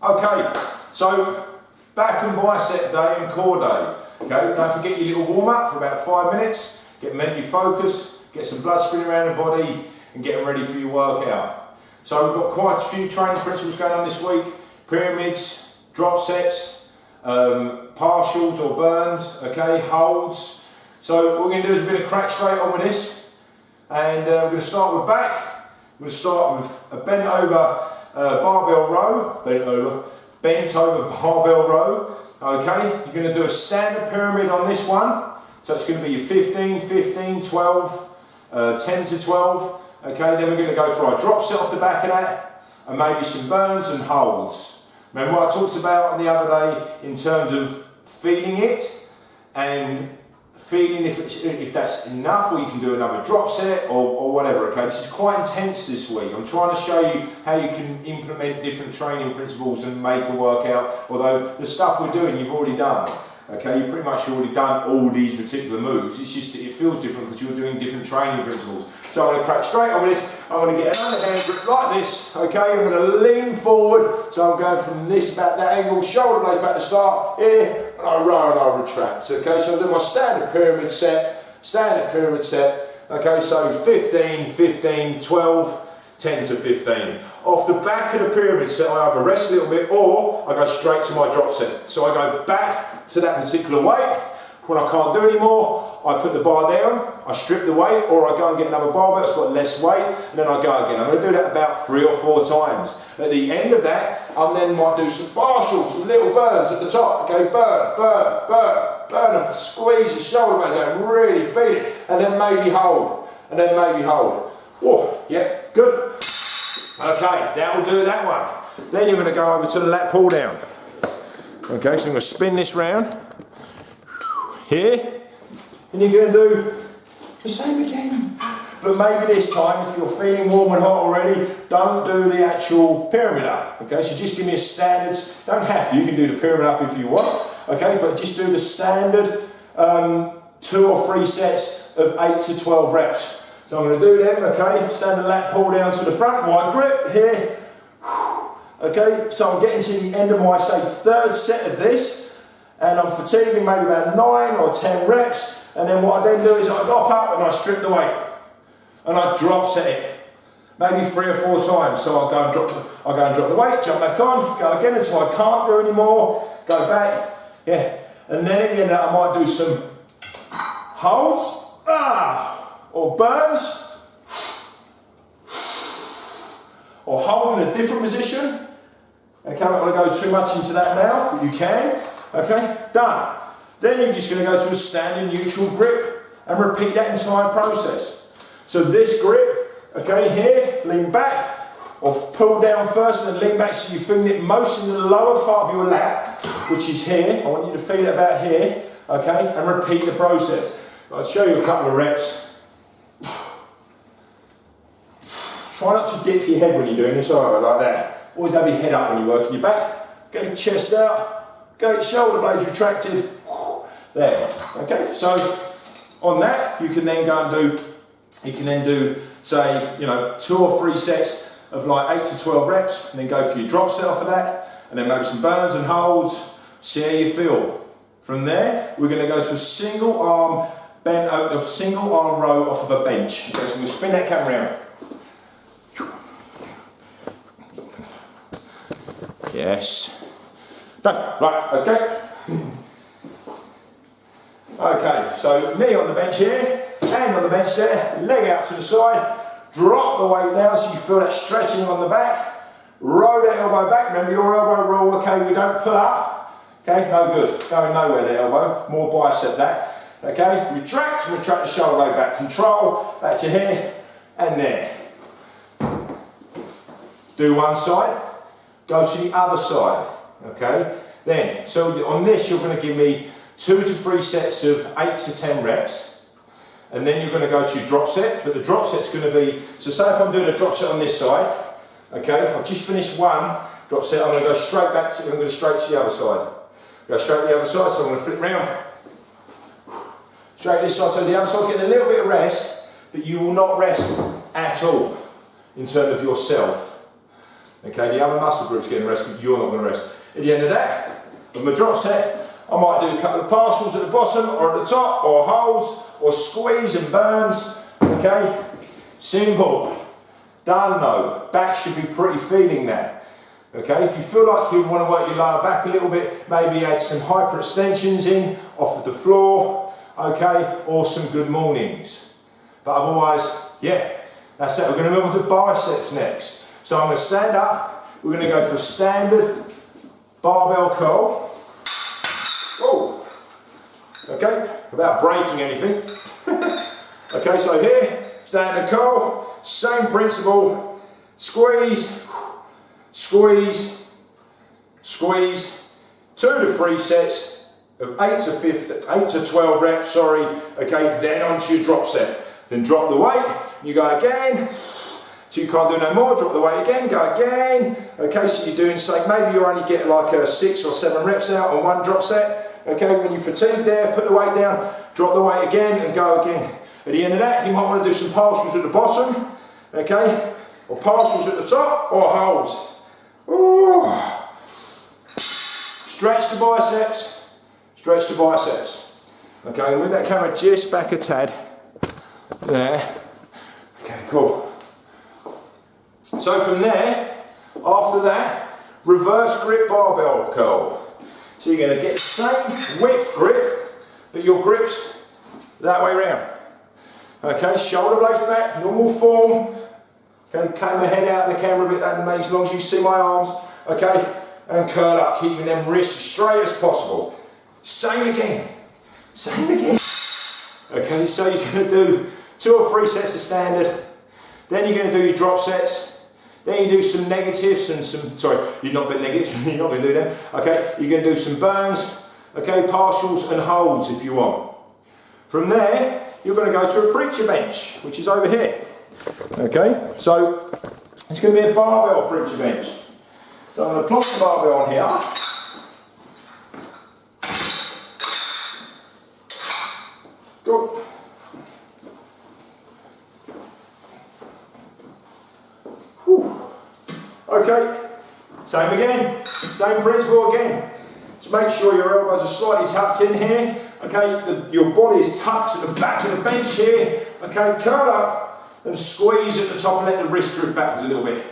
Okay, so back and bicep day and core day. Okay, don't forget your little warm up for about 5 minutes. Get mentally focused, get some blood spinning around the body, and get them ready for your workout. So we've got quite a few training principles going on this week: pyramids, drop sets, partials or burns, okay, holds. So what we're going to do is we're going to crack straight on with this, and we're going to start with back. We're going to start with a bent over barbell row, bent over barbell row. Okay, you're going to do a standard pyramid on this one. So it's going to be your 15, 15, 12, 10 to 12. Okay, then we're going to go for our drop set off the back of that, and maybe some burns and holds. Remember what I talked about the other day in terms of feeling it and feeling if that's enough, or you can do another drop set or whatever. Okay, this is quite intense this week. I'm trying to show you how you can implement different training principles and make a workout, although the stuff we're doing you've already done. Okay, you've pretty much already done all these particular moves. It's just it feels different because you're doing different training principles. So I'm going to crack straight on with this. I'm going to get an underhand grip like this. Okay, I'm going to lean forward. So I'm going from this about that angle, shoulder blades back to start here, and I row and I retract. Okay, so I'm doing my standard pyramid set. Okay, so 15, 15, 12, 10 to 15. Off the back of the pyramid set, I either rest a little bit or I go straight to my drop set. So I go back to that particular weight. When I can't do any more, I put the bar down, I strip the weight, or I go and get another barbell that's got less weight, and then I go again. I'm going to do that about 3 or 4 times. At the end of that, I then might do some partials, some little burns at the top. Okay, burn, and squeeze the shoulder blade down, really feel it, and then maybe hold, Oh, yeah, good. Okay, that will do that one. Then you're going to go over to the lat pull down. Okay, so I'm going to spin this round here, and you're going to do the same again. But maybe this time, if you're feeling warm and hot already, don't do the actual pyramid up. Okay, so just give me a standard. Don't have to. You can do the pyramid up if you want. Okay, but just do the standard 2 or 3 sets of 8 to 12 reps. So I'm going to do them. Okay, standard lat pull down to the front, wide grip here. Okay, so I'm getting to the end of my, say, 3rd set of this, and I'm fatiguing maybe about 9 or 10 reps, and then what I then do is I hop up and I strip the weight, and I drop set it, maybe 3 or 4 times. So I'll go and drop the weight, jump back on, go again until I can't do any more, go back, yeah, and then at the end of that I might do some holds, or burns, or hold in a different position. Okay, I'm not going to go too much into that now, but you can. Okay, done. Then you're just going to go to a standing neutral grip and repeat that entire process. So this grip, okay, here, lean back, or pull down first and then lean back so you're feeling it most in the lower part of your lat, which is here. I want you to feel it about here, okay, and repeat the process. I'll show you a couple of reps. Try not to dip your head when you're doing this either, like that. Always have your head up when you're working your back. Get your chest out, get your shoulder blades retracted. There, okay? So on that, you can then go and do, say, 2 or 3 sets of like 8 to 12 reps, and then go for your drop set off of that, and then maybe some burns and holds, see how you feel. From there, we're going to go to a single arm row off of a bench. Okay, so we're going to spin that camera around. Yes. Done. Right, okay. Okay, so knee on the bench here, hand on the bench there, leg out to the side, drop the weight down so you feel that stretching on the back, roll that elbow back. Remember your elbow roll, okay, we don't pull up, okay, no good, going nowhere the elbow, more bicep that, okay, retract the shoulder blade back, control, back to here, and there. Do one side. Go to the other side, okay? Then, so on this you're going to give me 2 to 3 sets of 8 to 10 reps, and then you're going to go to your drop set, but the drop set's going to be, so say if I'm doing a drop set on this side, okay, I've just finished one drop set, I'm going to go straight back to, I'm going to straight to the other side. Go straight to the other side, so I'm going to flip round. Straight this side, so the other side's getting a little bit of rest, but you will not rest at all in terms of yourself. Okay, the other muscle group's getting rest, but you're not going to rest. At the end of that, with my drop set, I might do a couple of partials at the bottom or at the top, or holds, or squeeze and burns. Okay, simple. Done though. Back should be pretty feeling that. Okay, if you feel like you want to work your lower back a little bit, maybe add some hyperextensions in off of the floor, okay, or some good mornings. But otherwise, yeah, that's it. We're going to move on to biceps next. So I'm going to stand up. We're going to go for a standard barbell curl. Oh, okay, without breaking anything. Okay, so here, standard curl, same principle. Squeeze, squeeze, squeeze. 2 to 3 sets of 8 to 12 reps. Sorry. Okay, then onto your drop set. Then drop the weight. You go again. So you can't do no more, drop the weight again, go again. Okay, so you're doing, say, maybe you only get like a 6 or 7 reps out on one drop set. Okay, when you're fatigued there, put the weight down, drop the weight again and go again. At the end of that, you might want to do some partials at the bottom, okay, or partials at the top, or holds. Ooh. Stretch the biceps, stretch the biceps. Okay, and with that camera just back a tad, there. Okay, cool. So from there, after that, reverse grip barbell curl. So you're going to get the same width grip, but your grip's that way round. Okay, shoulder blades back, normal form. Okay, comb the head out of the camera a bit, that makes as long as you see my arms. Okay, and curl up, keeping them wrists as straight as possible. Same again, same again. Okay, so you're going to do 2 or 3 sets of standard. Then you're going to do your drop sets. Then you do some negatives and some, sorry, you're not doing negatives, you're not going to do them. Okay, you're going to do some burns, okay, partials and holds if you want. From there, you're going to go to a preacher bench, which is over here. Okay, so it's going to be a barbell preacher bench. So I'm going to plonk the barbell on here. Go. Okay, same again, same principle again. Just make sure your elbows are slightly tucked in here. Okay, your body is tucked at the back of the bench here. Okay, curl up and squeeze at the top and let the wrist drift backwards a little bit.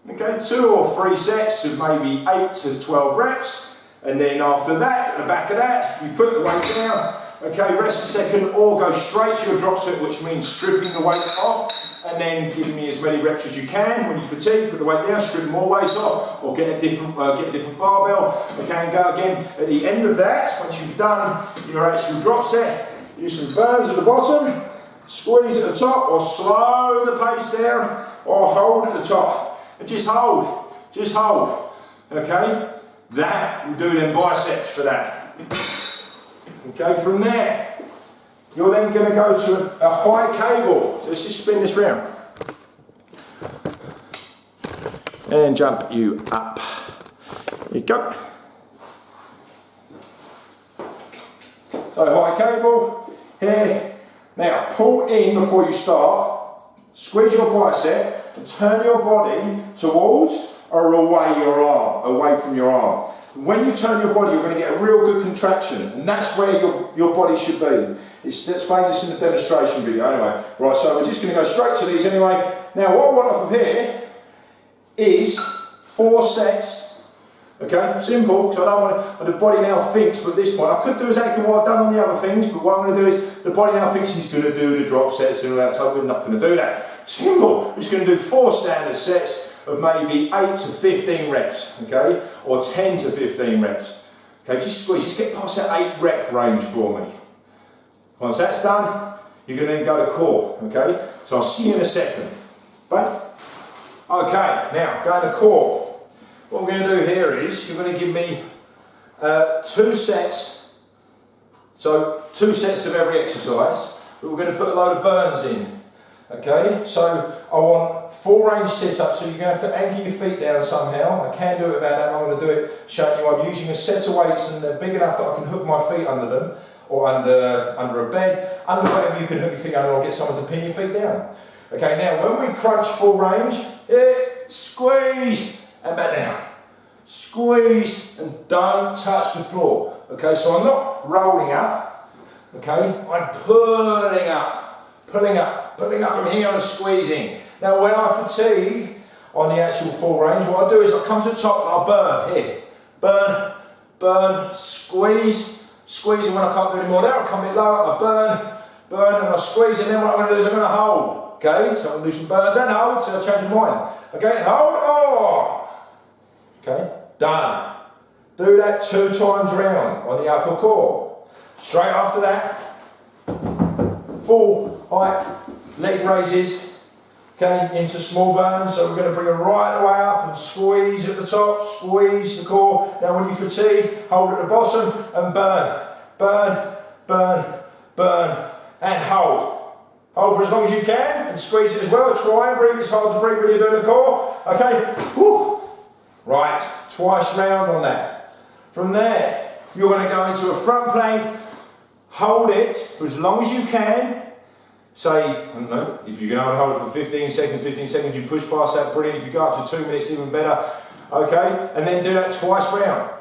Okay, 2 or 3 sets of maybe 8 to 12 reps. And then after that, at the back of that, you put the weight down. Okay, rest a second or go straight to your drop set, which means stripping the weight off. And then giving me as many reps as you can. When you fatigue, put the weight down, strip more weight off, or get a different barbell. Okay, and go again. At the end of that, once you've done your actual drop set, do some burns at the bottom, squeeze at the top, or slow the pace down, or hold at the top. And just hold, just hold. Okay, that will do them biceps for that. Okay, from there. You're then going to go to a high cable. So let's just spin this round. And jump you up. There you go. So high cable, here. Now pull in before you start. Squeeze your bicep and turn your body towards or away your arm, away from your arm. When you turn your body, you're going to get a real good contraction, and that's where your body should be. Let's explain this in the demonstration video anyway. Right, so we're just going to go straight to these anyway. Now what I want off of here is 4 sets. Okay, simple, because I don't want the body now thinks, but at this point, I could do exactly what I've done on the other things, but what I'm going to do is, the body now thinks he's going to do the drop sets and all that, so we're not going to do that. Simple, we're just going to do 4 standard sets of maybe 8 to 15 reps, okay, or 10 to 15 reps. Okay, just squeeze, just get past that 8 rep range for me. Once that's done, you're going to then go to core, okay? So I'll see you in a second. Right? Okay, now going to core. What I'm going to do here is, you're going to give me 2 sets, so 2 sets of every exercise, but we're going to put a load of burns in. Okay, so I want 4 range sit-ups, so you're going to have to anchor your feet down somehow. I can do it without that, I'm going to do it showing you I'm using a set of weights and they're big enough that I can hook my feet under them, or under a bed, under whatever you can hook your feet under, or get someone to pin your feet down. Okay, now when we crunch full range, squeeze, and back down. Squeeze, and don't touch the floor. Okay, so I'm not rolling up, okay, I'm pulling up, pulling up from here and squeezing. Now when I fatigue on the actual full range, what I do is I come to the top and I burn, here, burn, burn, squeeze, squeeze, and when I can't do any more there, I come a bit lower, I burn, burn, and I squeeze, and then what I'm going to do is I'm going to hold, okay, so I'm going to do some burns and hold, so I change my mind, okay, and hold, oh, okay, done. Do that 2 times round on the upper core. Straight after that, full height leg raises, okay, into small burns. So we're going to bring it right the way up and squeeze at the top, squeeze the core. Now when you fatigue, hold at the bottom and burn, burn, burn, burn, and hold. Hold for as long as you can and squeeze it as well. Try and breathe. It's hard to breathe when you're doing the core. Okay, woo. Right, twice round on that. From there, you're going to go into a front plank, hold it for as long as you can. Say, I don't know, if you can only hold it for 15 seconds, you push past that, brilliant. If you go up to 2 minutes, even better. Okay, and then do that twice round.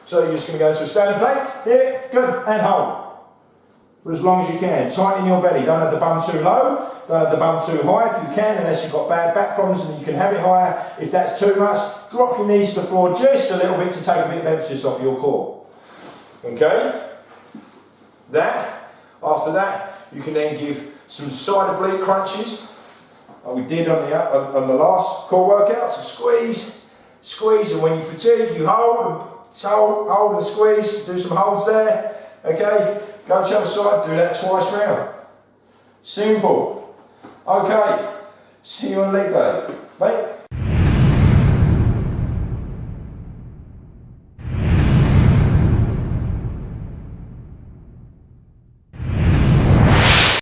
So you're just going to go into a standing plank, here, good, and hold. For as long as you can. Tighten your belly, don't have the bum too low, don't have the bum too high if you can, unless you've got bad back problems and you can have it higher. If that's too much, drop your knees to the floor just a little bit to take a bit of emphasis off your core. Okay? After that, you can then give some side oblique crunches, like we did on the last core workout. So squeeze, squeeze, and when you fatigue, you hold and squeeze, do some holds there. Okay? Go to the other side, do that twice round. Simple. Okay, see you on leg day. Mate.